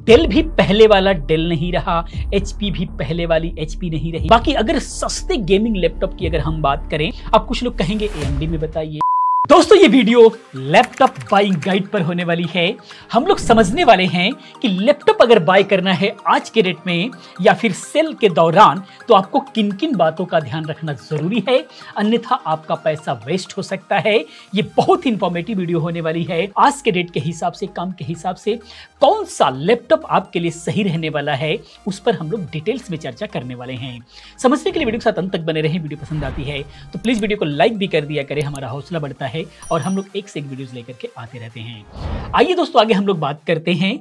Del भी पहले वाला डेल नहीं रहा, एचपी भी पहले वाली एचपी नहीं रही। बाकी अगर सस्ते गेमिंग लैपटॉप की अगर हम बात करें, अब कुछ लोग कहेंगे एएमडी में बताइए। दोस्तों ये वीडियो लैपटॉप बाइंग गाइड पर होने वाली है। हम लोग समझने वाले हैं कि लैपटॉप अगर बाय करना है आज के रेट में या फिर सेल के दौरान तो आपको किन किन बातों का ध्यान रखना जरूरी है, अन्यथा आपका पैसा वेस्ट हो सकता है। ये बहुत इंफॉर्मेटिव वीडियो होने वाली है। आज के रेट के हिसाब से, काम के हिसाब से कौन सा लैपटॉप आपके लिए सही रहने वाला है, उस पर हम लोग डिटेल्स में चर्चा करने वाले हैं। समझने के लिए वीडियो के साथ अंत तक बने रहें। वीडियो पसंद आती है तो प्लीज वीडियो को लाइक भी कर दिया करें, हमारा हौसला बढ़ता है और हम लोग एक से एक वीडियोस लेकर के आते रहते हैं। आइए दोस्तों आगे हम लोग बात करते हैं।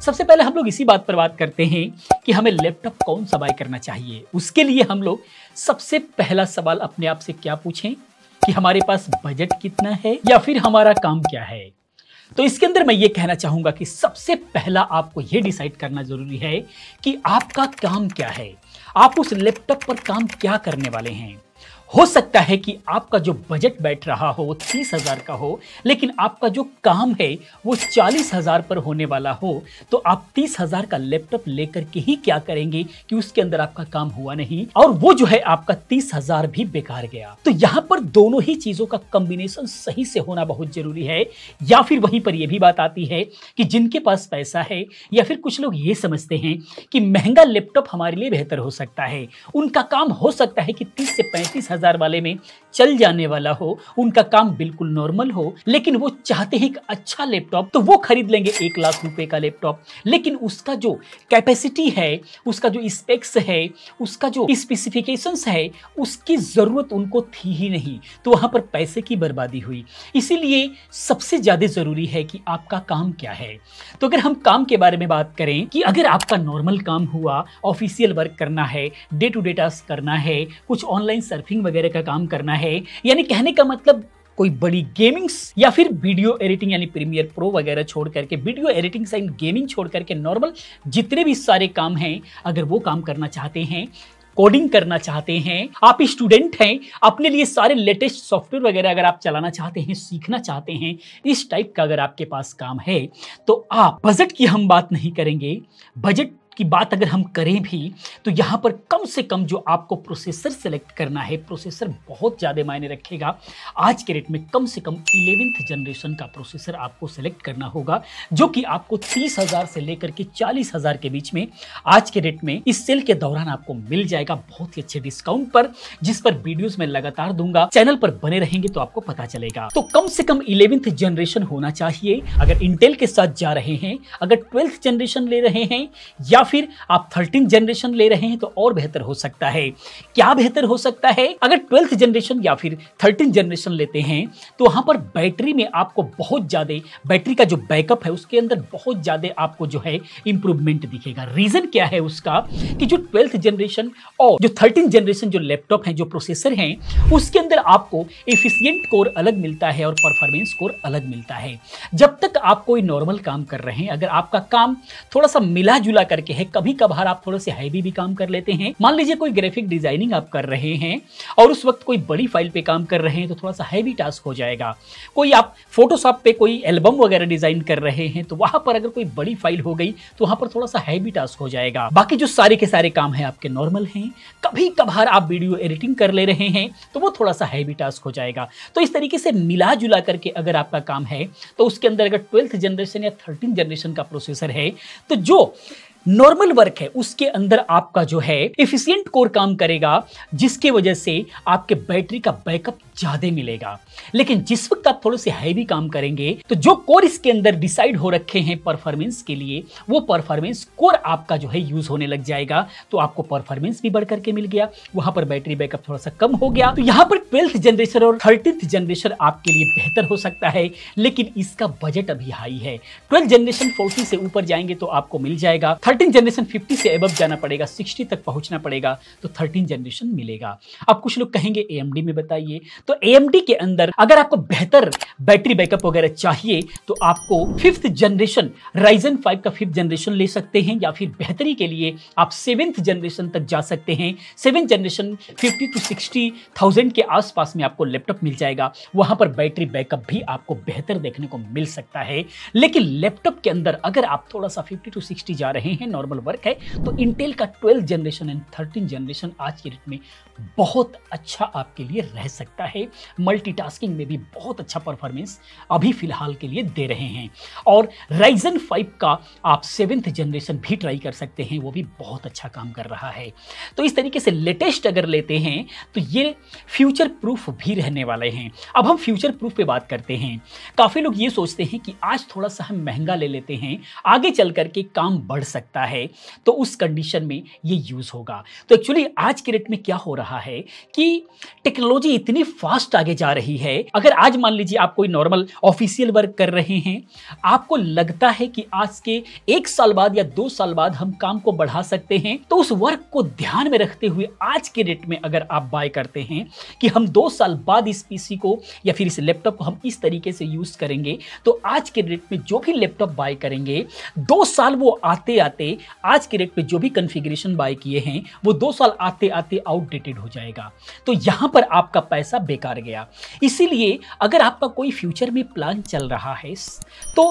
सबसे पहले हम लोग इसी बात पर बात करते हैं कि हमें लैपटॉप कौन सा बाय करना चाहिए। उसके लिए हम लोग सबसे पहला सवाल अपने आप से क्या पूछें कि हमारे पास बजट कितना है या फिर हमारा काम क्या है। तो इसके अंदर मैं ये कहना चाहूंगा कि सबसे पहला आपको ये डिसाइड करना जरूरी है कि आपका काम क्या है, आप उस लैपटॉप पर काम क्या करने वाले हैं। हो सकता है कि आपका जो बजट बैठ रहा हो वो 30,000 का हो, लेकिन आपका जो काम है वो 40,000 पर होने वाला हो, तो आप 30,000 का लैपटॉप लेकर के ही क्या करेंगे कि उसके अंदर आपका काम हुआ नहीं और वो जो है आपका 30,000 भी बेकार गया। तो यहाँ पर दोनों ही चीजों का कॉम्बिनेशन सही से होना बहुत जरूरी है। या फिर वहीं पर यह भी बात आती है कि जिनके पास पैसा है या फिर कुछ लोग ये समझते हैं कि महंगा लैपटॉप हमारे लिए बेहतर हो सकता है, उनका काम हो सकता है कि 30 से 35,000 वाले में चल जाने वाला हो, उनका काम बिल्कुल नॉर्मल हो, लेकिन वो चाहते हैं एक अच्छा लैपटॉप, तो वो खरीद लेंगे 1 लाख रुपए का लैपटॉप, लेकिन उसका जो कैपेसिटी है, उसका जो स्पेक्स है, उसका जो स्पेसिफिकेशंस है, उसकी जरूरत उनको थी ही नहीं, तो वहां पर पैसे की बर्बादी हुई। इसीलिए सबसे ज्यादा जरूरी है कि आपका काम क्या है। तो अगर हम काम के बारे में बात करें कि अगर आपका नॉर्मल काम हुआ, ऑफिशियल वर्क करना है, डे टू डे टास्क करना है, कुछ ऑनलाइन सर्फिंग वगैरह का काम करना है, यानी कहने का मतलब कोई बड़ी गेमिंग्स या फिर वीडियो एडिटिंग यानी प्रीमियर प्रो वगैरह छोड़ करके, वीडियो एडिटिंग से गेमिंग छोड़ करके नॉर्मल जितने भी सारे काम हैं, अगर वो काम करना चाहते हैं, कोडिंग करना चाहते हैं, आप स्टूडेंट हैं, अपने लिए सारे लेटेस्ट सॉफ्टवेयर वगैरह अगर आप चलाना चाहते हैं, सीखना चाहते हैं, इस टाइप का अगर आपके पास काम है, तो आप बजट की हम बात नहीं करेंगे। बजट की बात अगर हम करें भी तो यहां पर कम से कम जो आपको प्रोसेसर सेलेक्ट करना है, प्रोसेसर बहुत ज्यादा मायने रखेगा। आज के रेट में कम से कम 11th जनरेशन का प्रोसेसर आपको सेलेक्ट करना होगा, जो कि आपको 30,000 से लेकर के 40,000 के बीच में आज के रेट में इस सेल के दौरान आपको मिल जाएगा बहुत ही अच्छे डिस्काउंट पर, जिस पर वीडियोस में लगातार दूंगा। चैनल पर बने रहेंगे तो आपको पता चलेगा। तो कम से कम 11th जनरेशन होना चाहिए अगर इंटेल के साथ जा रहे हैं। अगर 12th जनरेशन ले रहे हैं या फिर आप 13th जनरेशन ले रहे हैं तो और बेहतर हो सकता है। क्या बेहतर हो सकता है? अगर 12th जनरेशन या फिर 13th जनरेशन लेते हैं तो वहां पर बैटरी में आपको बहुत ज्यादा, बैटरी का जो बैकअप है उसके अंदर बहुत ज्यादा आपको जो है इंप्रूवमेंट दिखेगा। रीजन क्या है उसका कि जो 12th जनरेशन और जो 13th जनरेशन जो लैपटॉप है, जो प्रोसेसर हैं, उसके अंदर आपको एफिशिएंट कोर अलग मिलता है और परफॉर्मेंस कोर अलग मिलता है। जब तक आप कोई नॉर्मल काम कर रहे हैं, अगर आपका काम थोड़ा सा मिला जुला करके है, कभी कभार आप थोड़े से हैवी भी काम कर लेते हैं, मान लीजिए कोई ग्राफिक डिजाइनिंग आप कर रहे हैं और उस वक्त कोई बड़ी फाइल पे काम कर रहे हैं तो थोड़ा सा हैवी टास्क हो जाएगा। कोई आप फोटोशॉप पे कोई एल्बम वगैरह डिजाइन कर रहे हैं तो वहां पर अगर कोई बड़ी फाइल हो गई तो वहां पर थोड़ा सा हैवी टास्क हो जाएगा। बाकी जो सारे के सारे काम है आपके नॉर्मल हैं, कभी कभार आप वीडियो एडिटिंग कर ले रहे हैं तो वो थोड़ा सा हैवी टास्क हो जाएगा। तो इस तरीके से मिला जुला करके अगर आपका काम है तो उसके अंदर अगर 12th जनरेशन या 13th जनरेशन का प्रोसेसर है तो जो नॉर्मल वर्क है उसके अंदर आपका जो है एफिशिएंट कोर काम करेगा, जिसके वजह से आपके बैटरी का बैकअप ज्यादा मिलेगा। लेकिन जिस वक्त आप थोड़े से हैवी काम करेंगे तो जो कोर इसके अंदर डिसाइड हो रखे हैं परफॉर्मेंस के लिए, वो परफॉर्मेंस कोर आपका जो है यूज होने लग जाएगा, तो आपको परफॉर्मेंस भी बढ़ करके मिल गया, वहां पर बैटरी बैकअप थोड़ा सा कम हो गया। तो यहाँ पर 12th जनरेशन और 13th जनरेशन आपके लिए बेहतर हो सकता है, लेकिन इसका बजट अभी हाई है। 12th जनरेशन 40 से ऊपर जाएंगे तो आपको मिल जाएगा, 13th जनरेशन 50 से अबव जाना पड़ेगा, 60 तक पहुंचना पड़ेगा तो 13th जनरेशन मिलेगा। अब कुछ लोग कहेंगे एएमडी में बताइए, तो तो AMD के अंदर अगर आपको बेहतर बैटरी बैकअप वगैरह चाहिए तो आपको 5th जनरेशन Ryzen 5 का 5th जनरेशन ले सकते हैं, या फिर बेहतरी के लिए आप 7th जनरेशन तक जा सकते हैं। 7th जनरेशन 50 to 60,000 के आसपास में आपको लैपटॉप मिल जाएगा। वहां पर बैटरी बैकअप भी आपको बेहतर देखने को मिल सकता है। लेकिन लैपटॉप के अंदर अगर आप थोड़ा सा 50 to 60 जा रहे हैं, नॉर्मल वर्क है, तो इंटेल का 12th generation and 13th generation आज के डेट में बहुत अच्छा आपके लिए रह सकता है। मल्टीटास्किंग में भी बहुत अच्छा परफॉर्मेंस अभी फिलहाल के लिए दे रहे हैं। और Ryzen 5 का आप 7th जनरेशन भी ट्राई कर सकते हैं, वो भी बहुत अच्छा काम कर रहा है। तो इस तरीके से लेटेस्ट अगर लेते हैं तो ये फ्यूचर प्रूफ भी रहने वाले हैं। अब हम फ्यूचर प्रूफ पे बात करते हैं। काफ़ी लोग ये सोचते हैं कि आज थोड़ा सा हम महंगा ले लेते हैं, आगे चल करके काम बढ़ सकता है, तो उस कंडीशन में ये यूज़ होगा। तो एक्चुअली आज के रेट में क्या हो रहा है कि टेक्नोलॉजी इतनी फास्ट आगे जा रही है। अगर आज मान लीजिए आप कोई नॉर्मल ऑफिशियल वर्क कर रहे हैं, आपको लगता है कि आज के 1 साल बाद या 2 साल बाद हम काम को बढ़ा सकते हैं, तो उस वर्क को ध्यान में रखते हुए आज के रेट में अगर आप बाय करते हैं कि हम 2 साल बाद इस पीसी को या फिर इस लैपटॉप को हम इस तरीके से यूज करेंगे, तो आज के रेट में जो भी लैपटॉप बाय करेंगे 2 साल वो आते आते आज के रेट पे जो भी कॉन्फ़िगरेशन बाय किए हैं वो 2 साल आते आते आउटडेटेड हो जाएगा। तो यहां पर आपका पैसा बेकार गया। इसीलिए अगर आपका कोई फ्यूचर में प्लान चल रहा है तो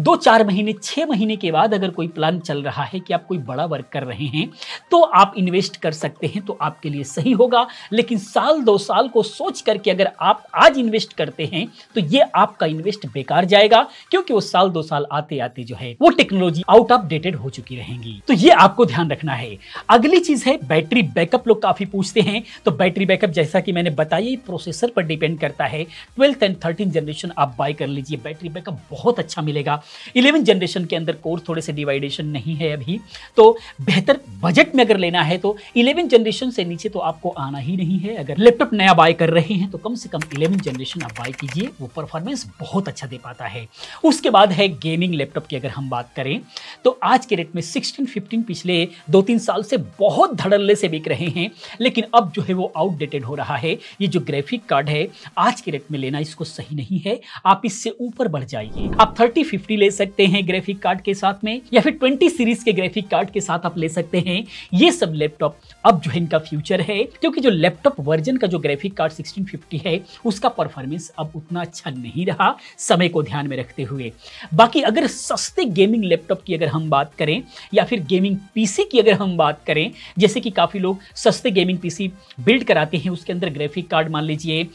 2-4 महीने 6 महीने के बाद अगर कोई प्लान चल रहा है कि आप कोई बड़ा वर्क कर रहे हैं तो आप इन्वेस्ट कर सकते हैं, तो आपके लिए सही होगा। लेकिन साल 2 साल को सोच करके अगर आप आज इन्वेस्ट करते हैं तो ये आपका इन्वेस्ट बेकार जाएगा, क्योंकि वो साल 2 साल आते आते जो है वो टेक्नोलॉजी आउट ऑफ डेटेड हो चुकी रहेंगी। तो ये आपको ध्यान रखना है। अगली चीज है बैटरी बैकअप। लोग काफी पूछते हैं, तो बैटरी बैकअप जैसा कि मैंने बताया प्रोसेसर पर डिपेंड करता है। 12th एंड 13th जनरेशन आप बाय कर लीजिए, बैटरी बैकअप बहुत अच्छा मिलेगा। 11th जनरेशन के अंदर कोर थोड़े से डिवाइडेशन नहीं है अभी, तो बेहतर बजट में अगर लेना है तो 11th जनरेशन से नीचे तो आपको आना ही नहीं है। अगर लैपटॉप नया बाय कर रहे हैं तो कम से कम 11th जनरेशन आप बाय कीजिए, वो परफॉर्मेंस बहुत अच्छा दे पाता है। उसके बाद है गेमिंग लैपटॉप की अगर हम बात करें तो आज के रेट में 16-15 पिछले 2-3 साल से बहुत धड़ल्ले से बिक रहे हैं, लेकिन अब जो है वो आउटडेटेड हो रहा है। ये जो ग्राफिक कार्ड है आज के रेट में लेना इसको सही नहीं है, आप इससे ऊपर बढ़ जाइए। आप 3050 ले सकते हैं ग्राफिक कार्ड के साथ में, या फिर 20 सीरीज के ग्राफिक कार्ड के साथ आप ले सकते हैं। ये सब लैपटॉप अब जो है इनका फ्यूचर है, क्योंकि जो लैपटॉप वर्जन का जो ग्राफिक कार्ड 1650 है उसका परफॉर्मेंस अब उतना अच्छा नहीं रहा, समय को ध्यान में रखते हुए। बाकी अगर सस्ते गेमिंग लैपटॉप की अगर हम बात करें या फिर गेमिंग पीसी की अगर हम बात करें, जैसे कि काफी लोग सस्ते गेमिंग पीसी बिल्ड कराते हैं, उसके अंदर ग्राफिक कार्ड मान लीजिए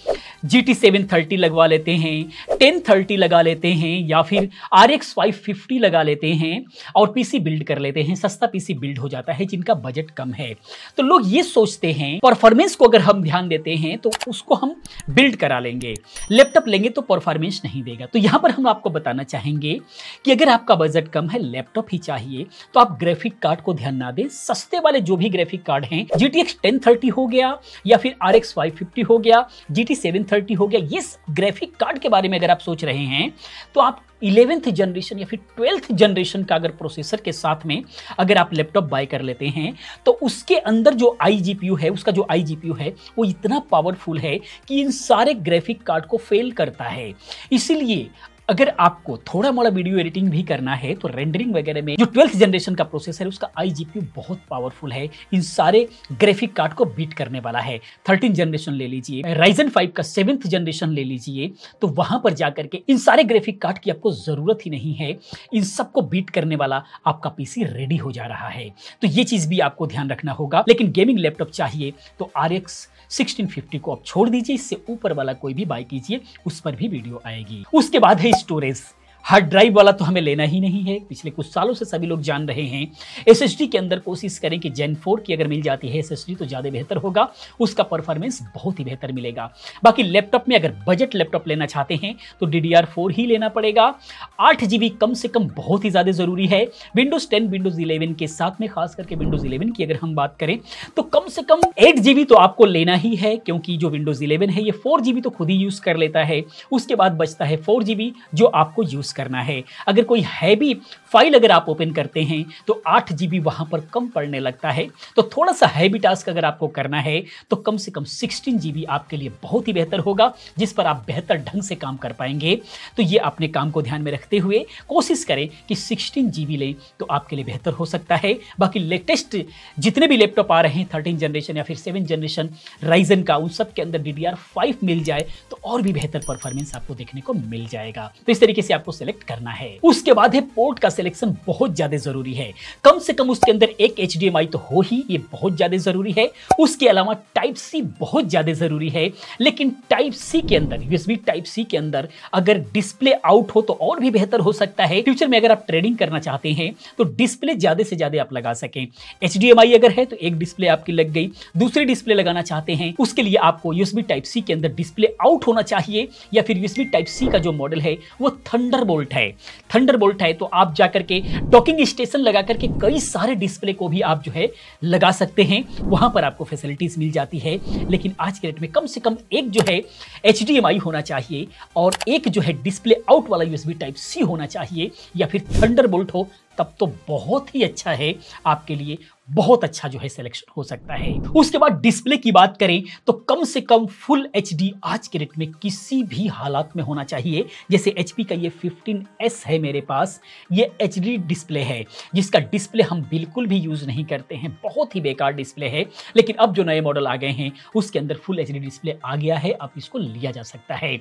GT 730 लगवा लेते हैं, 1030 लगा लेते हैं, या फिर RX 550 लगा लेते हैं और पीसी बिल्ड कर लेते हैं। सस्ता पीसी बिल्ड हो जाता है जिनका बजट कम है। तो लोग ये सोचते हैं परफॉर्मेंस को अगर हम ध्यान देते हैं तो उसको हम बिल्ड करा लेंगे, लैपटॉप लेंगे तो परफॉर्मेंस नहीं देगा। तो यहां पर हम आपको बताना चाहेंगे कि अगर आपका बजट कम है, लैपटॉप ही चाहिए, तो आप ग्राफिक कार्ड को ध्यान ना दें। सस्ते वाले जो भी ग्राफिक कार्ड हैं, GTX 1030 हो गया या फिर RX 550 हो गया, GT 730 हो गया, ये ग्राफिक कार्ड के बारे में अगर आप सोच रहे हैं तो आप 11th जनरेशन या फिर 12th जनरेशन का अगर प्रोसेसर के साथ में अगर आप लैपटॉप बाय कर लेते हैं तो उसके अंदर जो iGPU है, उसका जो iGPU है वो इतना पावरफुल है कि इन सारे ग्राफिक कार्ड को फेल करता है। इसीलिए अगर आपको थोड़ा मोड़ा वीडियो एडिटिंग भी करना है तो रेंडरिंग वगैरह में जो 12th जनरेशन का प्रोसेसर है उसका iGPU बहुत पावरफुल है, इन सारे ग्राफिक कार्ड को बीट करने वाला है। 13th जनरेशन ले लीजिए, Ryzen 5 का 7th जनरेशन ले लीजिए, तो वहां पर जाकर के इन सारे ग्राफिक कार्ड की आपको जरूरत ही नहीं है, इन सबको बीट करने वाला आपका पीसी रेडी हो जा रहा है। तो ये चीज भी आपको ध्यान रखना होगा। लेकिन गेमिंग लैपटॉप चाहिए तो RX 1650 को आप छोड़ दीजिए, इससे ऊपर वाला कोई भी बाय कीजिए, उस पर भी वीडियो आएगी। उसके बाद है स्टोरेज। हार्ड ड्राइव वाला तो हमें लेना ही नहीं है, पिछले कुछ सालों से सभी लोग जान रहे हैं। SSD के अंदर कोशिश करें कि Gen 4 की अगर मिल जाती है SSD तो ज़्यादा बेहतर होगा, उसका परफॉर्मेंस बहुत ही बेहतर मिलेगा। बाकी लैपटॉप में अगर बजट लैपटॉप लेना चाहते हैं तो DDR4 ही लेना पड़ेगा। 8 GB कम से कम बहुत ही ज़्यादा ज़रूरी है। Windows 10 Windows 11 के साथ में, खास करके Windows 11 की अगर हम बात करें तो कम से कम 8 GB तो आपको लेना ही है, क्योंकि जो Windows 11 है ये 4 GB तो खुद ही यूज़ कर लेता है। उसके बाद बचता है 4 GB जो आपको यूज़ करना है। अगर कोई हैवी फाइल अगर आप ओपन करते हैं तो 8 GB वहां पर कम पड़ने लगता है। तो थोड़ा सा हैवी टास्क अगर आपको करना है तो कम से कम 16 GB आपके लिए बहुत ही बेहतर होगा, जिस पर आप बेहतर ढंग से काम कर पाएंगे। तो ये अपने काम को ध्यान में रखते हुए कोशिश करें कि 16 GB लें तो आपके लिए बेहतर हो सकता है। बाकी लेटेस्ट जितने भी लैपटॉप आ रहे हैं 13 जनरेशन या फिर 7 जनरेशन राइजन का, उन सब के अंदर DDR5 मिल जाए तो और भी बेहतर परफॉर्मेंस आपको देखने को मिल जाएगा। तो इस तरीके से आपको सिलेक्ट करना है। उसके बाद है पोर्ट का सिलेक्शन, बहुत ज्यादा जरूरी है। कम से कम उसके अंदर एक HDMI तो हो ही, ये बहुत ज्यादा जरूरी है। उसके अलावा टाइप सी बहुत ज्यादा जरूरी है। लेकिन टाइप सी के अंदर, USB टाइप सी के अंदर अगर डिस्प्ले आउट हो तो और भी बेहतर हो सकता है। फ्यूचर में अगर आप ट्रेडिंग करना चाहते हैं तो डिस्प्ले ज्यादा से ज्यादा आप लगा सकें। HDMI अगर है तो एक डिस्प्ले आपकी लग गई, दूसरी डिस्प्ले लगाना चाहते हैं उसके लिए आपको USB टाइप सी के अंदर डिस्प्ले आउट होना चाहिए, या फिर USB टाइप सी का जो मॉडल है वो थंडरबोल्ट है। थंडरबोल्ट है तो आप जाकर के डॉकिंग स्टेशन लगा करके कई सारे डिस्प्ले को भी आप जो है लगा सकते हैं, वहां पर आपको फैसिलिटीज मिल जाती है। लेकिन आज के डेट में कम से कम एक जो है HDMI होना चाहिए और एक जो है डिस्प्ले आउट वाला USB टाइप सी होना चाहिए, या फिर थंडरबोल्ट हो, तब तो बहुत ही अच्छा है, आपके लिए बहुत अच्छा जो है सिलेक्शन हो सकता है। उसके बाद डिस्प्ले की बात करें तो कम से कम फुल HD आज के रेट में किसी भी हालात में होना चाहिए। जैसे HP का ये 15S है मेरे पास, ये HD डिस्प्ले है जिसका डिस्प्ले हम बिल्कुल भी यूज नहीं करते हैं, बहुत ही बेकार डिस्प्ले है। लेकिन अब जो नए मॉडल आ गए हैं उसके अंदर फुल HD डिस्प्ले आ गया है, अब इसको लिया जा सकता है।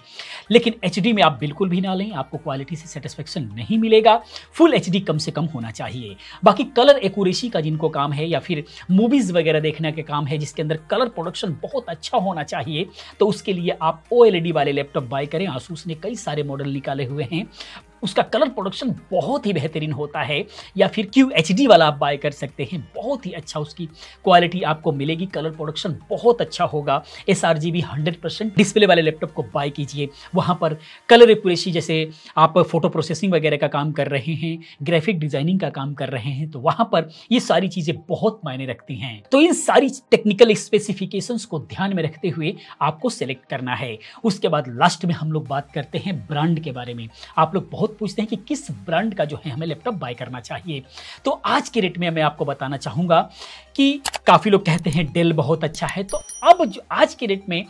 लेकिन HD में आप बिल्कुल भी ना लें, आपको क्वालिटी से सेटिस्फेक्शन नहीं मिलेगा। फुल HD कम से कम होना चाहिए। बाकी कलर एक्यूरेसी का जिनको काम है या फिर मूवीज वगैरह देखने के काम है जिसके अंदर कलर प्रोडक्शन बहुत अच्छा होना चाहिए, तो उसके लिए आप OLED वाले लैपटॉप बाय करें। आसूस ने कई सारे मॉडल निकाले हुए हैं, उसका कलर प्रोडक्शन बहुत ही बेहतरीन होता है। या फिर QHD वाला आप बाय कर सकते हैं, बहुत ही अच्छा उसकी क्वालिटी आपको मिलेगी, कलर प्रोडक्शन बहुत अच्छा होगा। sRGB 100% डिस्प्ले वाले लैपटॉप को बाय कीजिए, वहां पर कलर एक्यूरेसी, जैसे आप फोटो प्रोसेसिंग वगैरह का काम कर रहे हैं, ग्राफिक डिजाइनिंग का काम कर रहे हैं, तो वहां पर ये सारी चीजें बहुत मायने रखती हैं। तो इन सारी टेक्निकल स्पेसिफिकेशंस को ध्यान में रखते हुए आपको सिलेक्ट करना है। उसके बाद लास्ट में हम लोग बात करते हैं ब्रांड के बारे में। आप लोग बहुत पूछते हैं कि किस ब्रांड का जो है हमें लैपटॉप बाय करना चाहिए, तो आज के रेट में मैं आपको बताना चाहूंगा कि काफी लोग कहते हैं डेल बहुत अच्छा है, तो अब जो आज के रेट में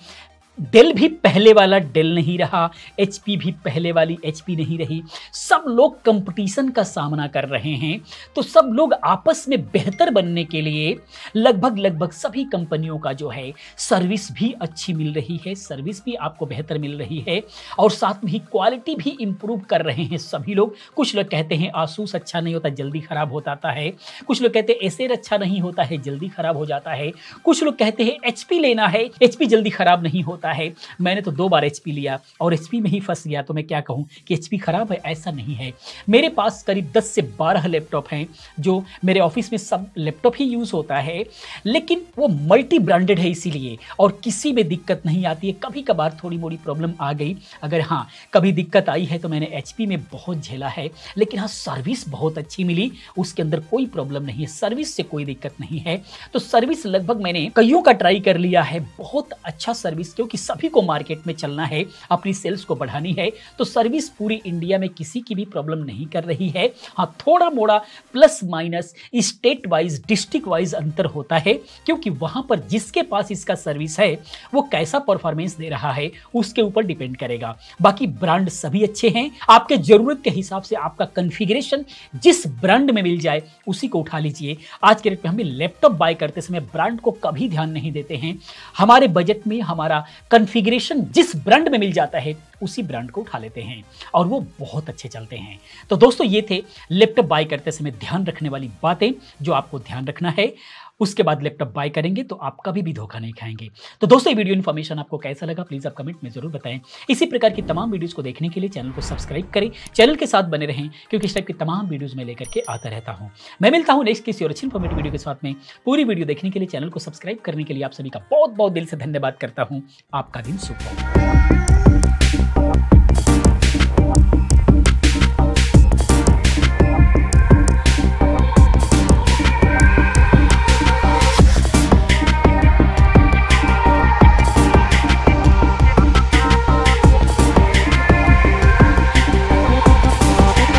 डेल भी पहले वाला डेल नहीं रहा, HP भी पहले वाली HP नहीं रही। सब लोग कंपटीशन का सामना कर रहे हैं, तो सब लोग आपस में बेहतर बनने के लिए लगभग सभी कंपनियों का जो है सर्विस भी अच्छी मिल रही है, सर्विस भी आपको बेहतर मिल रही है और साथ में ही क्वालिटी भी इंप्रूव कर रहे हैं सभी लोग। कुछ लोग कहते हैं आसूस अच्छा नहीं होता, जल्दी खराब हो जाता है। कुछ लोग कहते हैं एसर अच्छा नहीं होता है, जल्दी खराब हो जाता है। कुछ लोग कहते हैं HP लेना है, HP जल्दी खराब नहीं होता है। मैंने तो 2 बार HP लिया और HP में ही फंस गया, तो मैं क्या कहूं कि HP खराब है, ऐसा नहीं है। मेरे पास करीब 10 से 12 लैपटॉप हैं जो मेरे ऑफिस में सब लैपटॉप ही यूज होता है, लेकिन वो मल्टी ब्रांडेड है इसीलिए, और किसी में दिक्कत नहीं आती है। कभी कभार थोड़ी मोड़ी प्रॉब्लम आ गई, अगर हाँ कभी दिक्कत आई है तो मैंने HP में बहुत झेला है, लेकिन हाँ सर्विस बहुत अच्छी मिली, उसके अंदर कोई प्रॉब्लम नहीं है, सर्विस से कोई दिक्कत नहीं है। तो सर्विस लगभग मैंने कईयों का ट्राई कर लिया है, बहुत अच्छा सर्विस, क्योंकि सभी को मार्केट में चलना है, अपनी सेल्स को बढ़ानी है, तो सर्विस पूरी इंडिया में किसी की भी प्रॉब्लम नहीं कर रही है। हाँ थोड़ा मोड़ा plus minus state wise district wise अंतर होता है, क्योंकि वहां पर जिसके पास इसका सर्विस है वो कैसा परफॉर्मेंस दे रहा है उसके ऊपर डिपेंड करेगा। बाकी ब्रांड सभी अच्छे हैं, आपके जरूरत के हिसाब से आपका कॉन्फ़िगरेशन जिस ब्रांड में मिल जाए उसी को उठा लीजिए। आज के रेट में हमें लैपटॉप बाय करते समय ब्रांड को कभी ध्यान नहीं देते हैं, हमारे बजट में हमारा कॉन्फ़िगरेशन जिस ब्रांड में मिल जाता है उसी ब्रांड को उठा लेते हैं और वो बहुत अच्छे चलते हैं। तो दोस्तों ये थे लैपटॉप बाय करते समय ध्यान रखने वाली बातें जो आपको ध्यान रखना है। उसके बाद लैपटॉप बाय करेंगे तो आप कभी भी धोखा नहीं खाएंगे। तो दोस्तों ये वीडियो इन्फॉर्मेशन आपको कैसा लगा प्लीज आप कमेंट में जरूर बताएं। इसी प्रकार की तमाम वीडियोस को देखने के लिए चैनल को सब्सक्राइब करें, चैनल के साथ बने रहें, क्योंकि इस टाइप की तमाम वीडियोस मैं लेकर के आता रहता हूं। मैं मिलता हूं नेक्स्ट किसी और अच्छी इन्फॉर्मेटिव वीडियो के साथ में। पूरी वीडियो देखने के लिए, चैनल को सब्सक्राइब करने के लिए आप सभी का बहुत बहुत दिल से धन्यवाद करता हूं। आपका दिन शुभ हो।